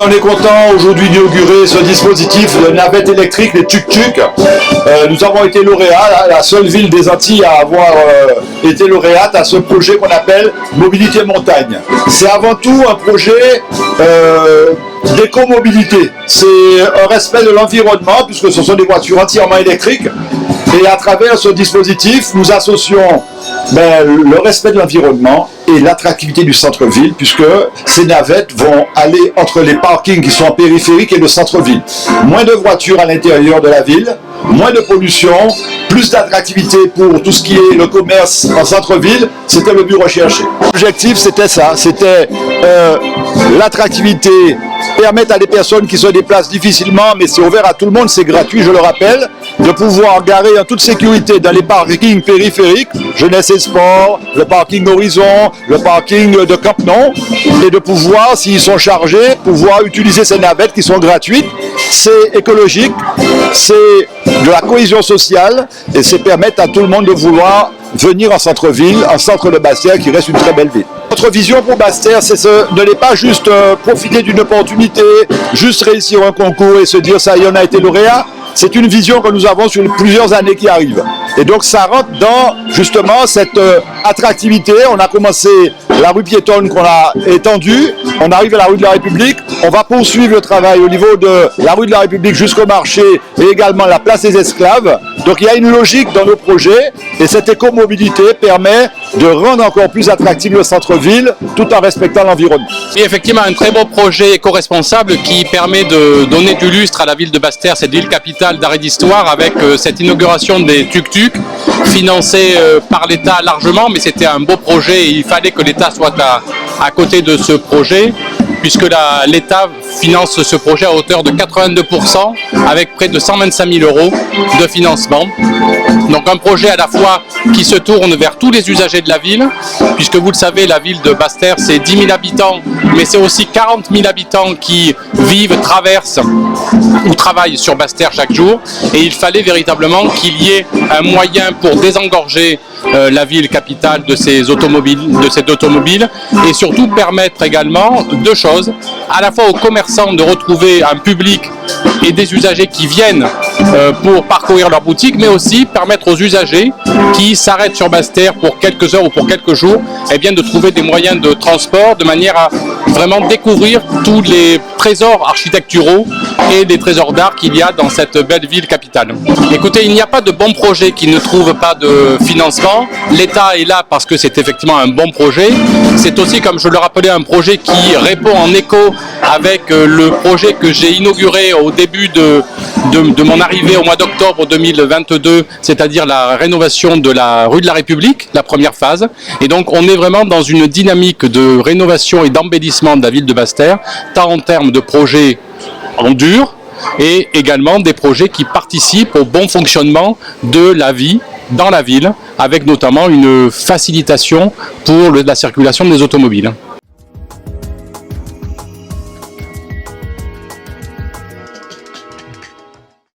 On est content aujourd'hui d'inaugurer ce dispositif de navette électrique, les tuk-tuk. Nous avons été lauréats, la seule ville des Antilles à avoir été lauréate à ce projet qu'on appelle Mobilité Montagne. C'est avant tout un projet d'éco-mobilité. C'est un respect de l'environnement puisque ce sont des voitures entièrement électriques. Et à travers ce dispositif, nous associons le respect de l'environnement et l'attractivité du centre-ville, puisque ces navettes vont aller entre les parkings qui sont en périphérique et le centre-ville. Moins de voitures à l'intérieur de la ville, moins de pollution, plus d'attractivité pour tout ce qui est le commerce en centre-ville, c'était le but recherché. L'objectif, c'était ça, c'était l'attractivité, permettre à des personnes qui se déplacent difficilement, mais c'est ouvert à tout le monde, c'est gratuit, je le rappelle, de pouvoir garer en toute sécurité dans les parkings périphériques, Jeunesse et Sport, le parking Horizon, le parking de Camp-Nou, et de pouvoir, s'ils sont chargés, pouvoir utiliser ces navettes qui sont gratuites. C'est écologique, c'est de la cohésion sociale, et c'est permettre à tout le monde de vouloir venir en centre-ville, en centre de Basse-Terre, qui reste une très belle ville. Notre vision pour Basse-Terre, c'est ne n'est pas juste profiter d'une opportunité, juste réussir un concours et se dire ça y est, on a été lauréat. C'est une vision que nous avons sur plusieurs années qui arrivent. Et donc ça rentre dans justement cette attractivité. On a commencé la rue piétonne qu'on a étendue, on arrive à la rue de la République, on va poursuivre le travail au niveau de la rue de la République jusqu'au marché et également la place des esclaves. Donc il y a une logique dans nos projets et cette écomobilité permet de rendre encore plus attractif le centre-ville tout en respectant l'environnement. Et effectivement un très beau projet éco-responsable qui permet de donner du lustre à la ville de Basse-Terre, cette ville capitale d'arrêt d'histoire, avec cette inauguration des tuk-tuk financée par l'État largement, mais c'était un beau projet et il fallait que l'État soit à côté de ce projet, puisque l'État finance ce projet à hauteur de 82% avec près de 125 000 € de financement. Donc un projet à la fois qui se tourne vers tous les usagers de la ville, puisque vous le savez, la ville de Basse-Terre c'est 10 000 habitants, mais c'est aussi 40 000 habitants qui vivent, traversent ou travaillent sur Basse-Terre chaque jour. Et il fallait véritablement qu'il y ait un moyen pour désengorger la ville capitale de ces automobiles, et surtout permettre également deux choses, à la fois aux commerçants de retrouver un public et des usagers qui viennent pour parcourir leur boutique, mais aussi permettre aux usagers qui s'arrêtent sur Basse-Terre pour quelques heures ou pour quelques jours, de trouver des moyens de transport de manière à vraiment découvrir tous les trésors architecturaux et les trésors d'art qu'il y a dans cette belle ville capitale. Écoutez, il n'y a pas de bon projet qui ne trouve pas de financement. L'État est là parce que c'est effectivement un bon projet. C'est aussi, comme je le rappelais, un projet qui répond en écho avec le projet que j'ai inauguré au début de mon arrivée au mois d'octobre 2022, c'est-à-dire la rénovation de la rue de la République, la première phase. Et donc on est vraiment dans une dynamique de rénovation et d'embellissement de la ville de Basse-Terre, tant en termes de projets en dur et également des projets qui participent au bon fonctionnement de la vie dans la ville, avec notamment une facilitation pour la circulation des automobiles.